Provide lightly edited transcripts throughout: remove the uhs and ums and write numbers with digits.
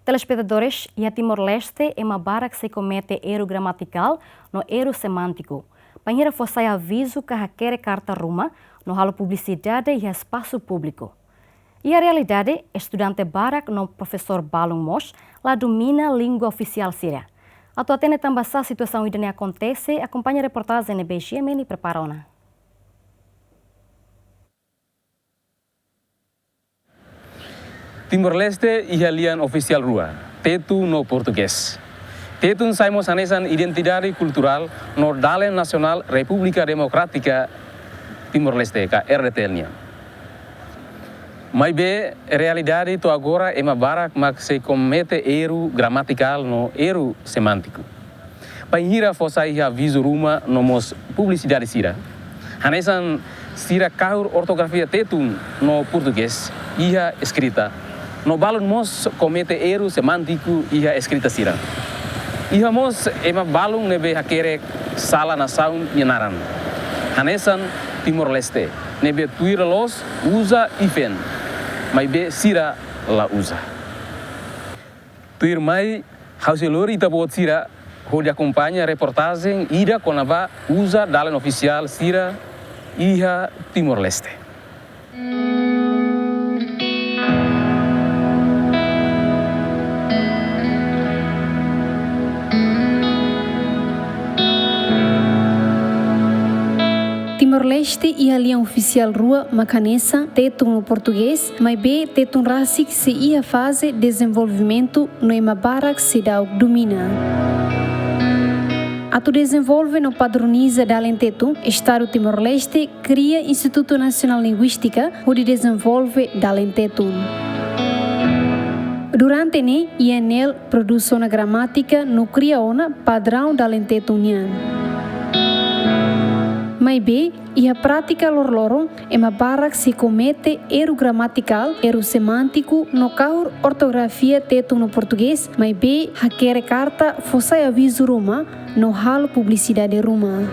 Telespectadores, e a Timor-Leste é uma barra que se comete erro gramatical no erro semântico. Panhira fosse aviso que requer carta ruma no halo publicidade e espaço público. E a realidade, estudante barak no professor Balung Mosh lá domina a língua oficial síria. Atualmente também essa situação ainda acontece, acompanha a reportagem NBG e prepara-na. Timor-Leste e a lian oficial rua, tetu no português. Tetu saimos anesan identidade cultural no Dalen Nacional República Democrática Timor-Leste, ka RDTL-nya. Mas bem, a realidade to agora é uma barra que se comete erro gramatical no erro semântico. Panhira fosse aviso ruma no mos publicidade sira. Anesan sira kahur ortografia tetu no português ia escrita. No balon mos comete erro semântico ia escrita sira. Ia mos ema balon nebe hakere sala na sound nyenaran. Hanesan Timor-Leste nebe tuira los usa ifen. Mai be sira la usa. Tuir mai hauselori tabot sira ho de acompanha reportagem ida konava usa dalen oficial sira iha Timor-Leste. Timor-Leste e a linha oficial rua Macanessa, tetum no português, mas bem tetum raci que se ia fase desenvolvimento no Emabara que se dá domina. A tu desenvolve no padroniza da Alentetum, Estado Timor-Leste cria Instituto Nacional Linguística, onde desenvolve da Alentetum. Durante ne, INL produz uma gramática no cria ona padrão da Alentetum. Mas bem, e a prática lor é uma barra que se comete erro gramatical, erro semântico, no carro ortografia teto no português, mas bem, requer carta fosse aviso ruma, no halo publicidade ruma.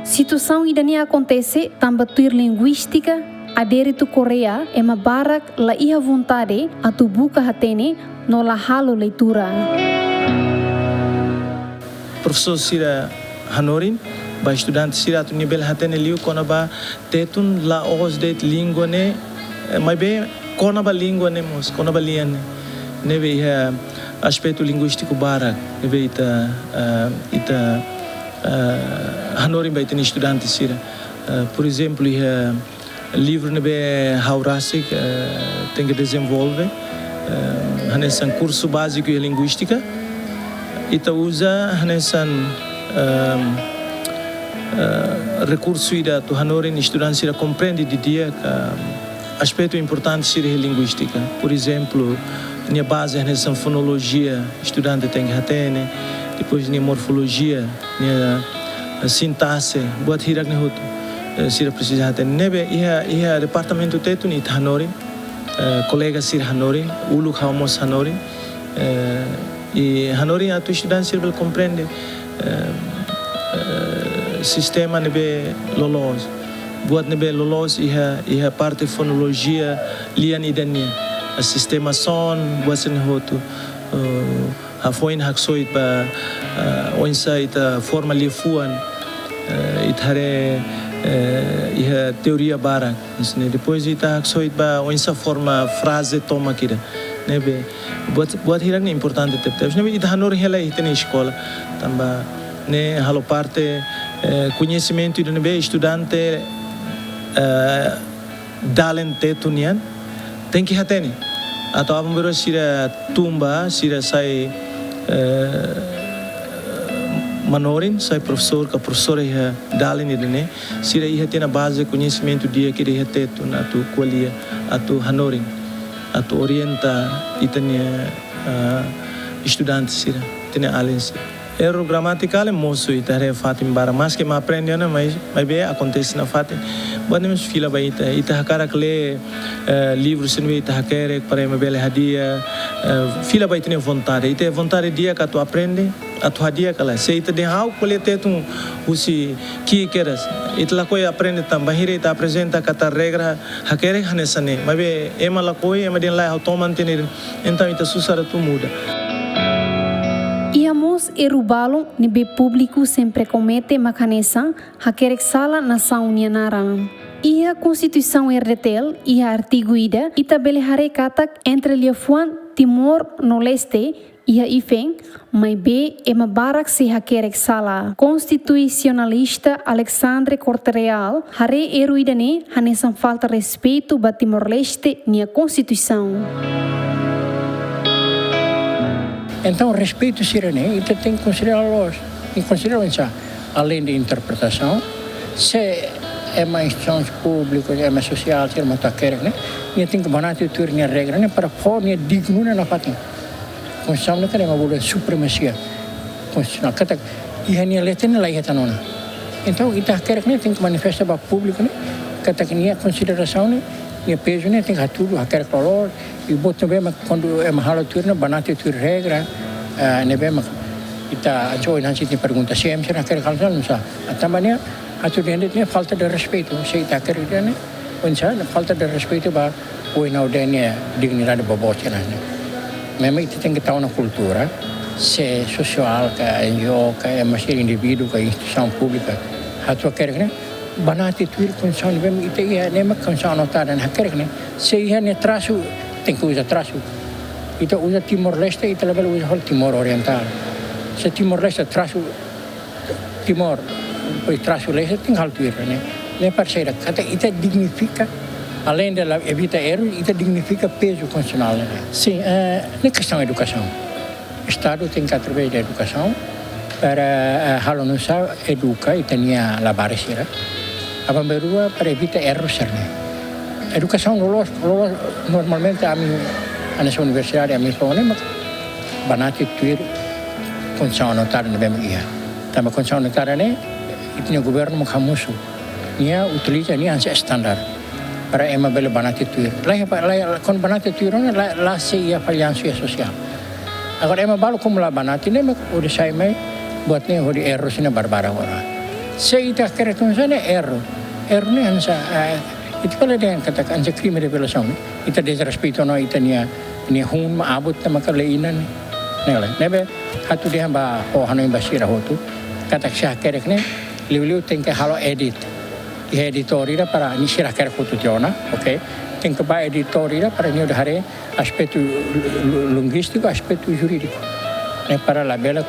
Situação ainda acontece, também linguística, aderido Coreia, é uma barra que lá ia vontade, a tu buca hatene, no la halo leitura. Professor Sira Hanorin, ba estudante sira tu nível hatene liu kona ba tetun la os det língua ne mas bem kona ba língua ne mos kona ba lian ne ve aspecto linguístico bara ne ve ita hanorin ba itani estudante sira por exemplo livro ne be haurasik tem que desenvolver hanesan curso básico de linguística ita usa hanesan recurso ida tu hanorin estudante ira compreende de dia aspecto importante sira linguística. Por exemplo, minha base nessa fonologia, estudante tem que atene, depois minha morfologia, minha sintaxe, buat hirak ne hotu sira precisa atene. Nebe ia departamento tetu ni hanorin, colega sira hanorin, uluk haumos hanorin, e hanorin atu estudante sira compreende sistema nebe lolos buat nebe lolos iha parte fonologia lian idania a sistema son buasen hotu a foin haksoit ba onsa ita forma lifuan ithare iha teoria barak depois ita haksoit ba onsa forma frase toma kira nebe buat hirak ni importante tep nebe ita hanor hela itene escola tamba ne halo parte conhecimento de nebe estudante dalen tetunian tem que hatene atau abambero sira tumba sira sai manorin sai professor ka professor ia dalen idene sira ia tena base conhecimento dia que ia tetu na tu qualia atu hanorin atu orienta itania estudante sira tena alens erro gramatical é moço e tarefa fatim bara mas que me aprende né mas bem acontece na fatim podemos fila baita ita cara que lê livros se não ita quer para me bela hadia fila vai ter vontade, e ter vontade dia que tu aprende, a tua dia que lá, se ita de how colete tu usi que queres, ita lá coi aprende também, hire ita apresenta kata regra, hakere hanesane, mas be ema lá coi, ema den lá automantenir, então ita susara tu muda. Iamos erubalo nebe público sempre comete macanesan hakerek sala nação unianaran. Ia Constituição RDTL, ia artigo ida, itabele hare katak entre Liafuan, Timor, no leste, ia ifeng, mai be ema barak se hakerek sala. Constitucionalista Alexandre Cortereal, hare eruidane, hanesan falta respeito ba Timor Leste, nia Constituição. Então, respeito sirene, e tem que considerar isso, além de interpretação, se é uma instituição pública, é uma social, é uma taquera, né? E tem que manter tudo a regra, né? Para pôr a digno na fatin. Constituição não é uma supremacia constitucional. E a minha letra não é a tanona. Então, a taquera tem que manifestar para o público, né? Que a consideração, né? E peso, né? Tem que tudo, a querer calor. E botar bem, quando é uma hala turna, banate tur regra, né? Bem, ita join nanti tem pergunta se em será querer calor não sabe. Também a tudo né falta de respeito, se ita querer né? Onça, falta de respeito para o não dene dignidade babosca né? Mesmo ita tem que estar na cultura, se social, que é NGO, que é mais indivíduo, que é instituição pública, a tua querer né? Banate tur condição bem ita é nem mais condição notada na querer né? Se ia ne traço tem que usar traço. Ita usa Timor Leste, ita level usa whole Timor Oriental. Se Timor Leste traço Timor, depois traço Leste, tem que altura, né? Nem parceira, ita dignifica, além de evitar erros, ita dignifica peso constitucional, né? Sim, na questão da educação. O Estado tem que, através da educação, para halonusa educa e tenha lavar sira. A bamberua para evitar erros, né? Educação normalmente a nessa universidade a minha problema banate tuir condição notar na bem ia também condição notar né e tinha governo makamusu nia utiliza nia anse standar para ema bela banate tuir lá com banate tuir lá se ia aliança social agora ema balu como lá banate né o de sai mai buat ne o de erro sina barbara ora se ita quer condição erro né ansa itu kalau dia katakan je crime de violação, itu desrespeito no itu nia hun maabot na makalainan, nebe hatu dia ba oh hanu basira hotu, katak siya kerek ne, liu tem que halo edit, editorira para ni sira kerek hotu jona, okay, tem que ba editorira para ni udahare aspecto linguístico, aspecto jurídico, ne para la bela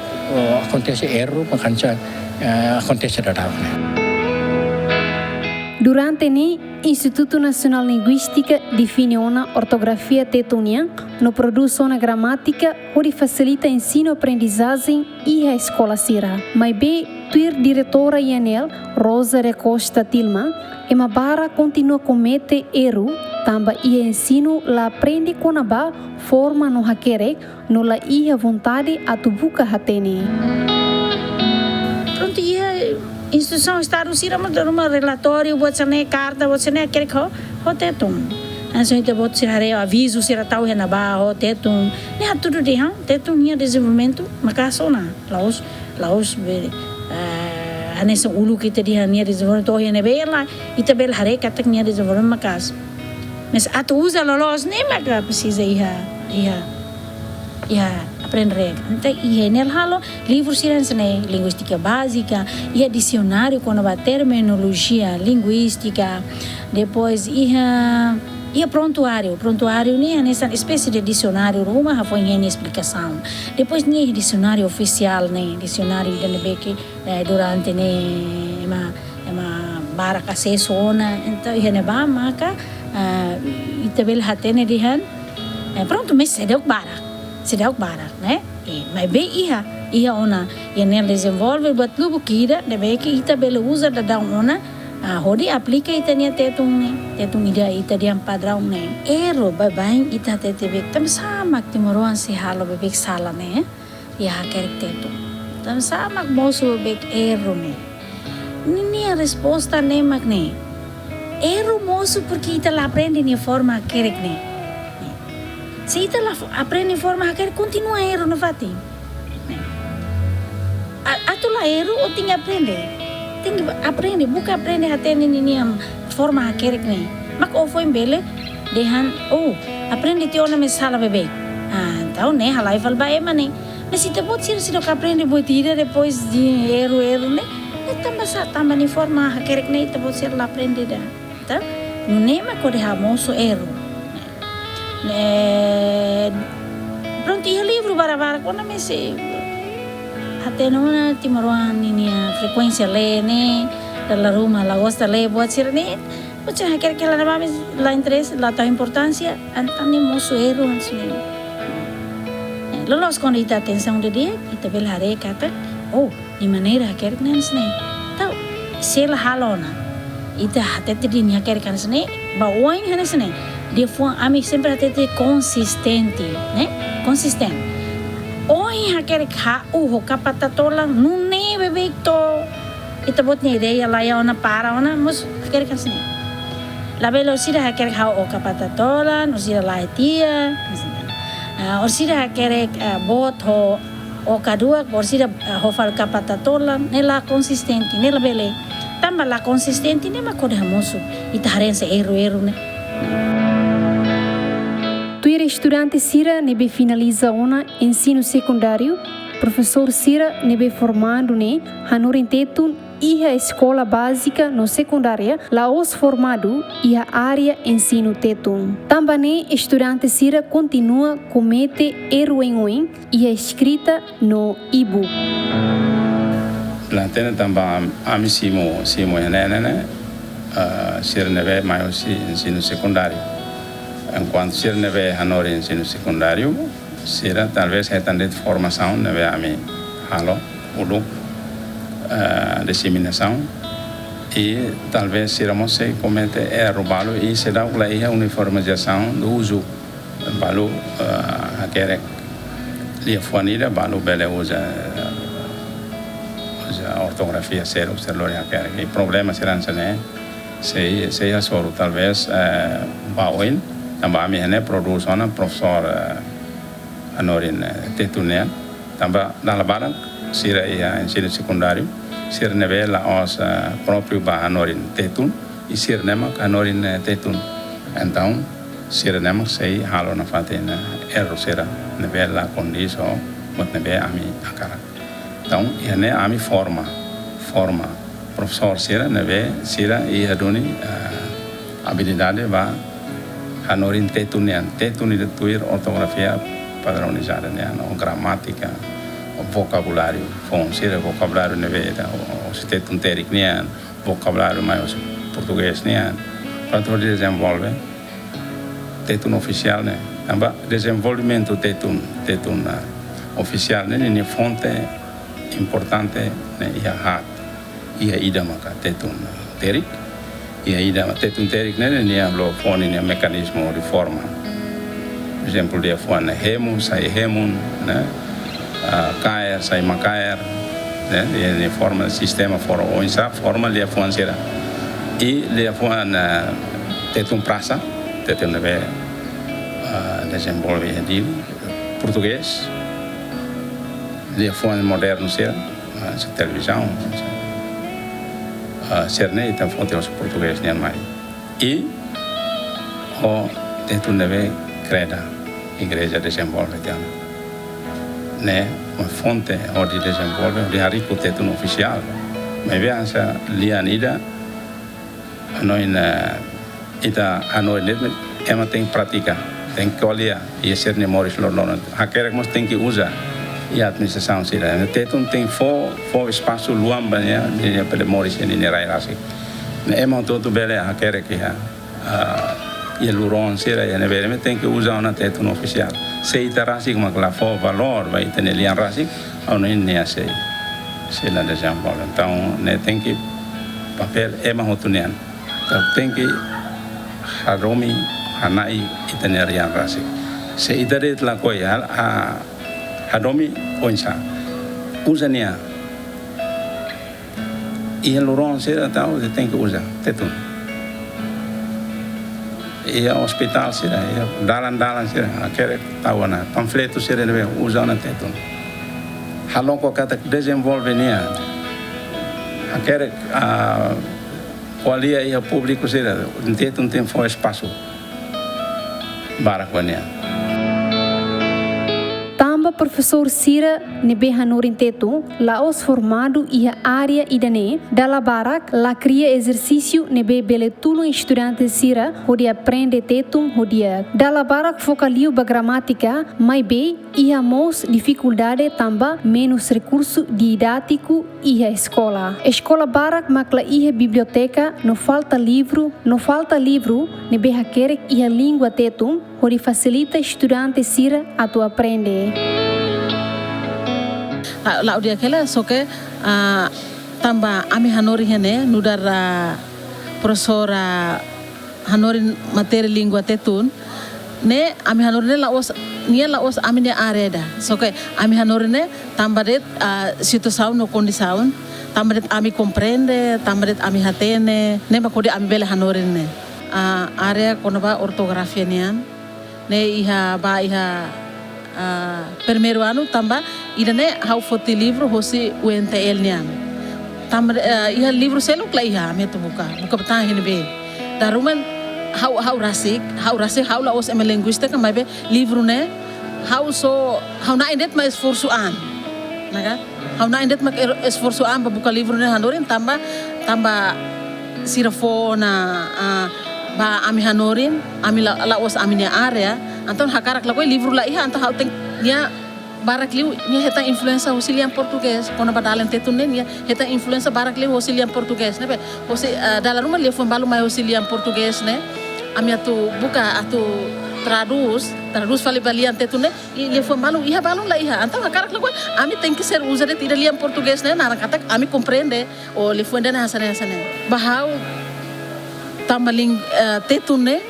acontece erro, makansa acontece dadau ne. Durante ni Instituto Nacional Linguística define uma ortografia tetunia, no produz uma gramática onde facilita ensino-aprendizagem e a escola sira. Mas bem, tuir diretora INL, Rosa Recosta Tilman, ema bara continua comete erro, tamba ia ensino la aprende com a ba forma no hakere, no la ia vontade a tubuka hatene. Pronto, instituição Estado sira uma relatório buat sana carta buat sana quer que ho tetum anso itu buat sira aviso sira tahu hena ba ho tetum ne tudo de ha tetum nia desenvolvimento maka sona laos anessa ulu kita dia nia desenvolvimento hena bela ita bel hare katak nia desenvolvimento makas mas atu usa lolos ne maka precisa ia aprender. Então, e nel halo livro ciência né linguística básica e dicionário com a terminologia linguística, depois e prontuário né nessa espécie de dicionário uma foi em explicação. Depois né dicionário oficial né dicionário da NBK durante né uma baraka sessona então e né ba maka itabel hatene dihan pronto mas sedang barak, né? Mas bem ia ona, e nem desenvolve buat lubu kira, deve que ita bela usa da daun ona, hodi aplica ita nia tetung ida ita dia padrão né? Ero babain ita tetebek tam sama timoroan si halo bebek sala né? Ya kerek tetung, tam sama mosu bebek ero né? Nini a resposta né magne, ero mosu porque ita la aprende nia forma kerek né? Se ita lá aprende forma hacker, continua erro no fati. Atu lá erro ou tem que aprender? Tem que aprender, bukan aprender até nini forma hacker ni. Mak o foi bele, dehan, aprende te ona mesala bebê. Então, né, halai fal ba emane. Mas se te pode ser se que aprende boitira depois de erro, né? Tambah ni forma hacker ni te pode ser lá aprender dah. Tá? Não nem mas quando hamoso erro. Pronto, e o livro bara quando me se até não timaruan ini frequência lê, né? Dalam rumah la gosta lê buat ser né? Macam hacker que la vamos la interesse la tua importância antani moso erro assim. Lolos quando ita atenção de dia, ita belare kata, di maneira hacker que não sne. Tahu, sel halona. Ita até te dia hacker kan sne, ba oin han sne. Dia foi ami sempre até te consistente, né? Consistente. Oi hacker ka ho kapata tola nune bebekto. Ita bot ni ideia lá ya ona para ona, mas hacker kan sne. La velocidad hacker ka o kapata tola, no sira la etia. Orsida hacker bot o kadua, orsida ho fal kapata tola, nela consistente, nela bele. Tambah la consistente ne ma kode hamoso. Ita harense erro ne. Tuira estudante Sira nebe finaliza ona ensino secundário, professor Sira nebe formado ne hanorin tetun iha escola básica no secundária, la os formado iha área ensino tetun. Também estudante Sira continua comete erro em iha escrita no e-book. Lantena também simo né, Sira nebe mais ensino secundário. Enquanto Sira nebe hanori ensino secundário, Sira talvez retande de formação nebe ami halo ulo disseminação e talvez Sira mose comete erro balo e será ula ia uniformização do uso balo hacker lia fuanida balo bele usa ortografia zero lori hacker e problema será né se soro talvez baoin também né produção professor anorin tetunen também dalam barang Sira ia ensino secundário Sira nebe la os próprio ba anorin tetun e Sira nema anorin tetun então Sira nema sei halo na fatina erro Sira nebe la condição mot nebe ami akara então ia ne ami forma professor Sira nebe Sira ia doni habilidade ba anorin tetun de tuir ortografia padronizada né no gramática o vocabulário Sira vocabulário neve o tetun terik né vocabulário mais português né para todo desenvolve tetun oficial né também desenvolvimento tetun oficial né nem fonte importante né ia ida maka tetun terik ia ida tetun terik né nem lo fone né mecanismo de forma por exemplo dia fone hemu sai hemun né cair sai macair né de forma sistema fora ou insa forma dia fone será e dia fone tetun praça tetun nebe desenvolve de português dia fone moderno será televisão Serne então fonte os português nem mais e o tetun nebe creda igreja desenvolve então né uma fonte onde desenvolve de rico tetun oficial mas veja lianida anoina ita anoina ema tem prática tem que olhar e ser memórias lordonas hacker mas tem que usar e a administração Sira tetun tem for espaço luam banyak de pele memórias ni rai rasi ema todo bele hacker que e luron Sira e neve tem que usar uma tetun oficial se ita rasi como la for valor vai ter lian rasi ou não nem se la desenvolve então né tem que papel ema hotunian então tem que haromi hanai ita lian rasi se ita det la coia hadomi onsa usania e luron Sira então tem que usar tetun ia hospital sira, ia dalan sira, aquele tawana, panfleto sira nebe usando teto. Halon ko kata desenvolve nia. Aquele qualia ia público sira, teto tem foi espaço. Barakwania. Tamba professor Sira nebe hanorin tetu, laos formado ia área idane, dala barak la cria exercício nebe bele tulo estudante Sira, hodi aprende tetum hodia. Dala barak focaliu ba gramática, mai be ia mos dificuldade tamba menos recurso didático ia escola. Escola barak makla ia biblioteca, no falta livro nebe hakerek ia língua tetum, hodi facilita estudante Sira atu aprende. La udia kela soke tamba ami hanori hene nudara profesora hanori materi lingua tetun ne ami hanori ne laos ami ne areda soke ami hanori ne tamba det situação no condição tamba det ami comprende tamba det ami hatene ne makode ami bele hanori ne area konaba ortografia nian ne iha primeiro ano tamba idane hau foti livro hosi UNTL nian tamba iha livro selo kla iha meto buka betah hini be daruman hau rasik hau la os eme linguística mas be livro ne hau na indet ma esforço an naga hau na indet ma esforço an buka livro ne hanorin tamba sirafona ba ami hanorin ami la os ami area anton hakarak la livro la iha anton hau teng nia barak liu nia heta influenza hosilian português kona badalen tetune nia heta influenza barak liu hosilian português ne be hosi dalam rumah liu balu mai hosilian português ne ami atu buka atu traduz fale balian tetune liu balu iha balu la iha anton hakarak la ami tem que ser usar de lian português ne nara kata ami compreende o liu fuenda na hasane bahau tambaling tetune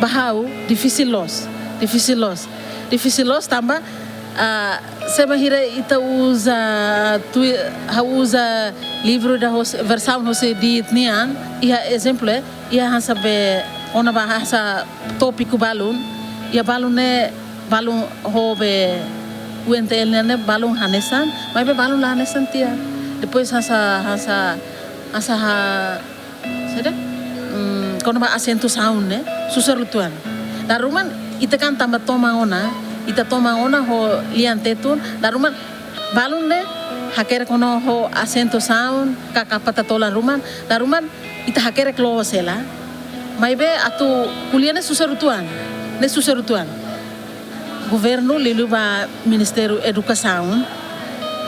bahau difícil los tamba semahira ita usa livro da versão hose dit nian ia exemplo ia hansabe ona bahasa tópico balun ia balun hobe UNTL ne balun hanesan mas be balun la hanesan tia depois hansa sada kono ba acento sound ne suserutuan daruman ita kan tamba toma ona ho lian tetun daruman balun ne hakere kono ho acento sound kakapata tolan ruman daruman ita hakere klosela maibe atu kuliane suserutuan governo liluba ministério educação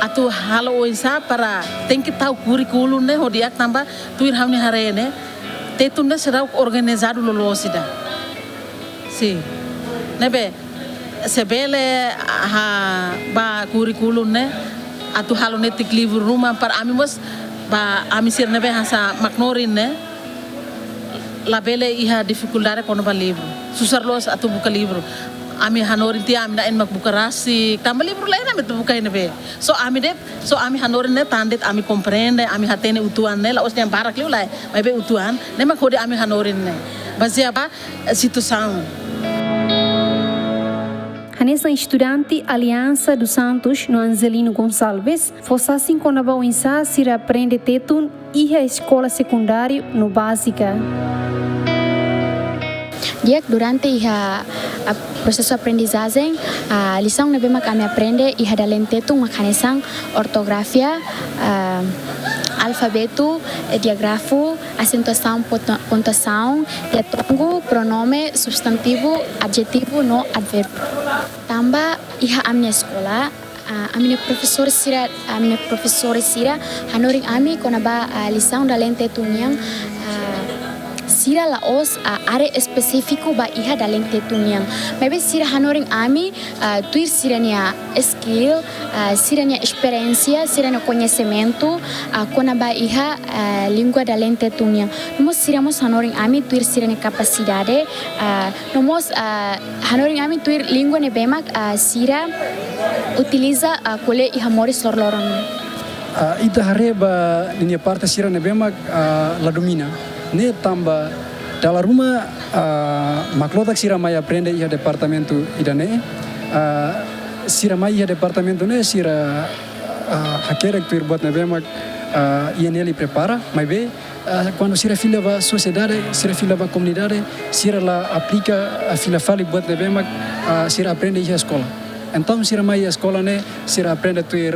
atu halo isa para tem que tal curriculum ne ho diak tamba tuir hamni harene tetun ne será organizado lolosida sim nebe sebele ba curriculum ne atu halo ne tik livro rumah para amimos ba amisir nebe hasa maknorin ne labele iha dificuldade kono ba livro susarlos atu buka livro ami hanorin tia ami na en mak buka rasi tamba livro lain ami tu buka nebe so ami hanorin ne tandet ami comprende ami hatene utuan ne la os yang barak liu lai mai be utuan ne mak hode ami hanorin ne baseia ba situação. Hanessa estudante Aliança dos Santos no Angelino Gonçalves, fosse assim quando a insa se aprende tetun e a escola secundária no básica. Durante o processo de aprendizagem, a lição que kami aprende e a lentetung makanesang ortografia, alfabeto, diagrafo, acentuação, pontuação, diatongo, pronome, substantivo, adjetivo, no advérbio. Tamba iha amnia escola, amina professor Sira, hanoring ami konaba lição da lentetung yang Sira laos are específico ba iha da lentetung yang. Maybe Sira hanoring ami tuir siranya skill, siranya experiência, siranya conhecimento, konaba iha língua da lentetung yang. Nomos siramos hanoring ami tuir siranya capacidade, nomos hanoring ami tuir língua nebemak Sira utiliza kole iha moris lorloron. Ita hareba linha parte Sira nebemak la domina. Ne tamba dalam rumah maklotak siramai aprende ia departamento idane siramai ia departamento ne sira hakerek tuir buat nebemak INL prepara mas be quando sira fila va sociedade sira fila va comunidade sira la aplica fila fali buat nebemak sira aprende ia escola. Então sira mai escola ne sira aprende tuir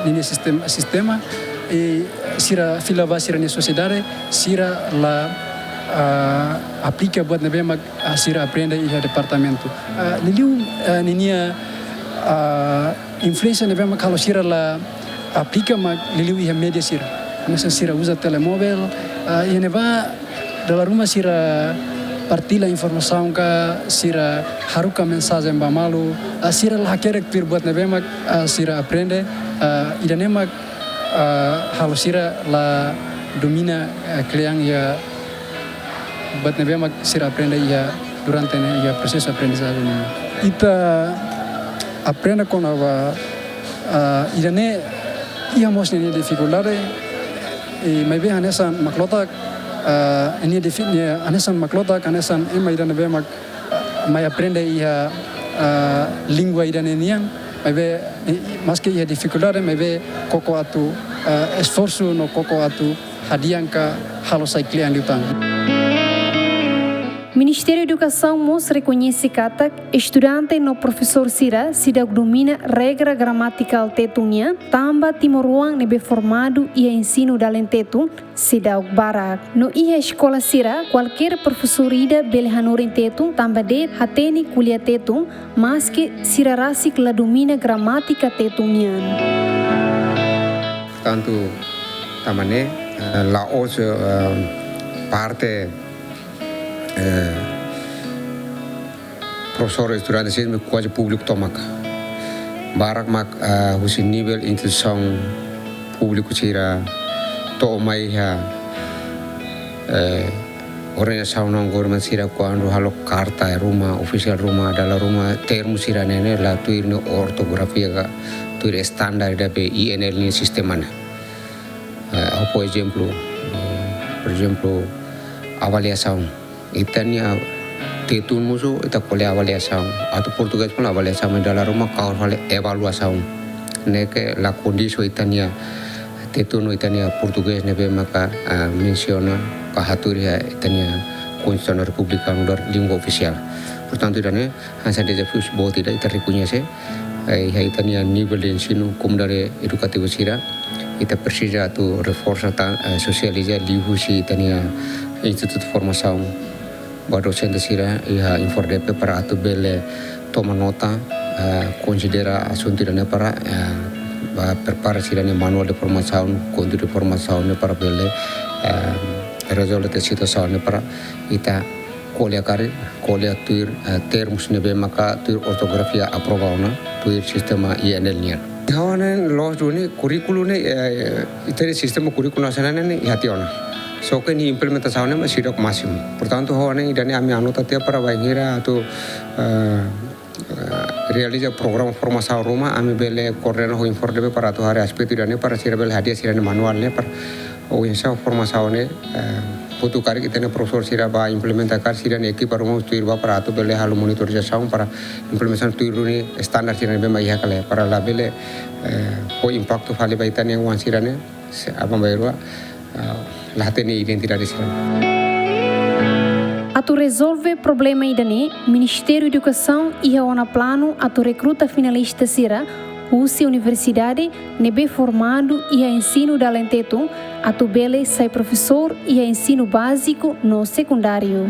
nini sistema e sira fila va sira ni sociedade sira la aplica buat nebemak sira aprende ia departamento. Liliu ninia influência nebemak kalau sira la aplica mak liliu ia media sira. Masa sira usa telemóvel ia neva dalam rumah sira partila informação ka sira haruka mensagem bamalu sira la hakerek tuir buat nebemak sira aprende idanemak halo sira la domina kliang ia buat nebemak sira aprende ia durante ia proses aprendizagem ita aprende con ava idane ia mosne dificuldade e mai be hanesan maklotak ini definnya anesan maklotak anesan ema idane be mak mai aprende ia língua iraniana, mas be maski ia dificuldade, mas be koko atu esforço no koko atu hadianka halo sai klian liutang. Ministério da Educação mos reconhece que estudante no professor Sira sida domina regra gramatical tetunya, tamba timoruang nebe formado e ensino dalen tetu sida barak. No ia escola Sira, qualquer professor ida belhanorin tetu tamba de hateni kuliah tetu, mas que Sira rasik la domina gramatika tetunyan. Tanto tamane la os parte professor estudante sempre quase público tomaca barak mak husi nível instituição público tira to mai ha organização não government tira quando halo carta rumah official rumah dalam rumah termo tira nene la tuir no ortografia ga tuir standar da be INL ni sistema na por exemplo avaliação itania tetun musuh ita kole avaliação atau português pun avaliação dalam rumah kau hale evaluação neke la kondisi itania tetun itania português nebe maka menciona kahaturia itania Constituição Republicana da língua oficial. Portanto idane hansa desafios bo tidak ita reconhece itania nível de ensino comunitário educativo sira ita precisa tu reforça socializar lihusi itania Instituto de Formação docente sira ia infordepe para atu bele toma nota considera assunto dane para prepara sira manual de formação conteúdo de formação para bele resolve a situação para ita kolya tuir termos nebe maka tuir ortografia aprovada tuir sistema INL nya hawanen los duni curriculum ne ita sistema curriculum nasional ne hationa so que ni implementação ne masih dok máximo portanto hawanen idane ami anota tia para bangira atau realiza program formação rumah ami bele coordena ho informe para tu hari aspecto idane para sira bele hadiah sira manual ne para o insa formação ne putu kari kita ne professor sira ba implementar sira ne equipa rumah tuir ba para tu bele halu monitorização para implementação tuir ni standar sira ne be mai hakale para la bele o impacto fale ba itane wan sira ne apa bairua lateni identidade sira. Atu resolve problema idane Ministério da Educação ia ona plano atu recruta finalista sira usi universidade nebe formado ia ensino da lentetu atu bele sai professor ia ensino básico no secundário.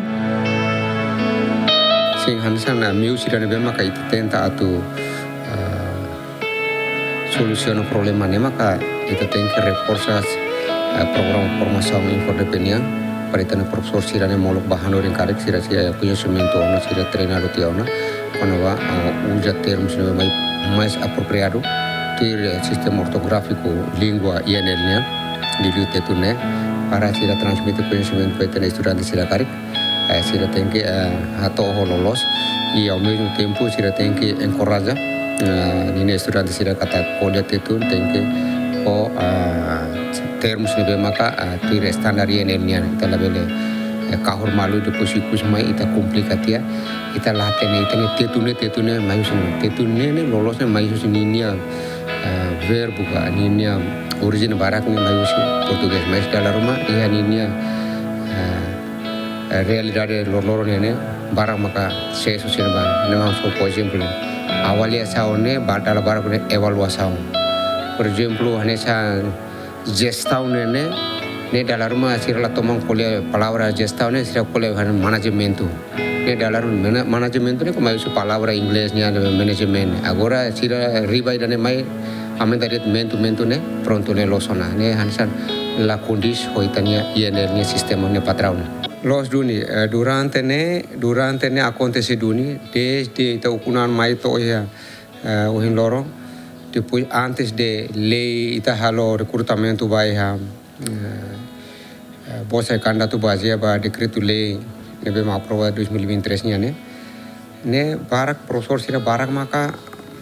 Sim, hansan miu sira nebe maka itu tenta atu solusiona problema ne maka itu tem que reforçar program formação infodependente para itu professor sira ne molok bahan orang karek sira conhecimento ona sira treinado tiona quando va usa termos ne mais apropriado ter sistema ortográfico língua INL nya di lutetu ne para sira transmitir conhecimento para estudante sira karek sira tem que atau lolos e ao mesmo tempo sira tem que encorajar nini estudante sira kata kuliah itu tem que termos ne be maka tuir standar INL nya kita labele kahor malu depois ikus mai ita komplikatia ita latene ita tetune mai usin tetune ne lolosnya mai usin ninia verbo ka ninia origin barak ne mai usin português mas dalam rumah ia ninia realidade loro ne barak maka se susin ba ne so por exemplo avalia saone batala barak ne evaluação por exemplo hanesa gestão ne dalam rumah sirla tomang kuliah palavra gestão ne sira kuliah manajementu ne dalam manajementu ne como isso palavra inglesnya management agora sira ribai dane mai amendariat mentu ne pronto ne losona ne hansan la condis hoitania ienernia sistema ne patrão los duni durante ne acontece duni desde ita ukunan mai to ya ohin loro depois antes de lei ita halo recrutamento vai Bolsa candidato baseado ba decreto lei nebe ma aprova 2023 nya ne barak profesor sira barak maka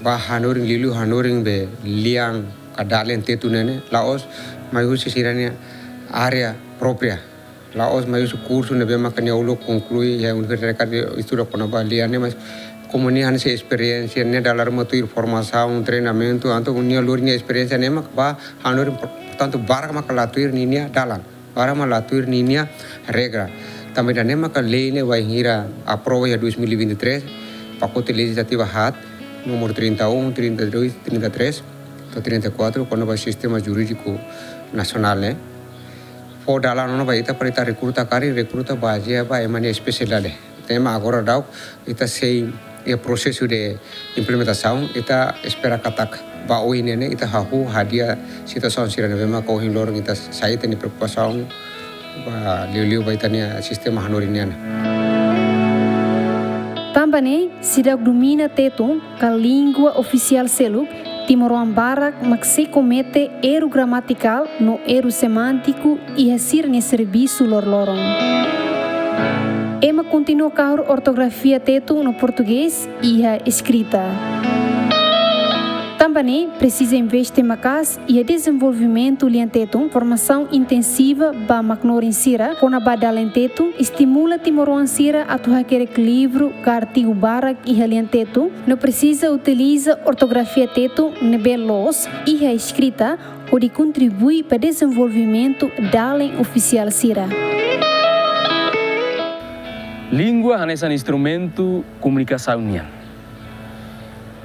ba hanoring lilu hanoring be liang kadalen tetu ne laos mayu siranya area propria laos mayu curso nebe maka ne ulo conclui ya universidade de estudo kona ba liane mas comunihan se experiência ne dalam matu formação treinamento anto unia lurinha experiência ne mak ba hanoring portanto barak maka latuir ninia dalam para malatuir ninia regra. Também da maka lei ne vai hira aprova ya 2023 pacote legislativa HAT número 31, 32, 33 atau 34 quando vai sistema jurídico nacional ne. For dalam no vai ita perita recruta base ba emane especialidade. Tema agora dau ita sei e processo de implementação ita espera katak ba oine ne ita hahu hadia situação sirane bema ko hin lor ita saite ni preocupação ba liu ba itania sistema hanorinia também sidak domina tetum ka língua oficial seluk Timoruan Barak mak se comete erro gramatical no erro semântico e resir ne serviço lorlorong. Ema continua kahor ortografia tetu no português e a escrita. Também precisa investir makas e a desenvolvimento liantetum, formação intensiva ba maknorin sira, kona ba dalentetum, estimula Timoruan sira a tuhaker livro ka artigo barak e a liantetum, não precisa utiliza ortografia tetum nebelos e a escrita, onde contribui para desenvolvimento dalen oficial sira. Língua é um instrumento comunicação.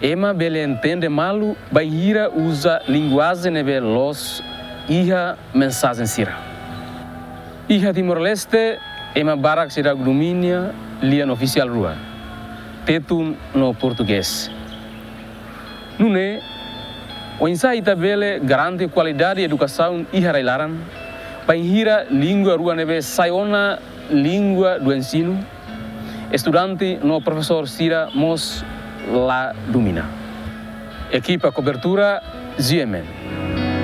Ema bele entende malu, bahira usa linguagem nebe los iha mensagem sira. Iha Timor-Leste, ema barak sira dominia lian oficial rua. Tetum no português. Nune, o ensai tabele garante qualidade de educação iha railaran, bahira língua rua nebe saiona língua do ensino. Estudante no professor sira mos la domina. Equipa cobertura Ziemen.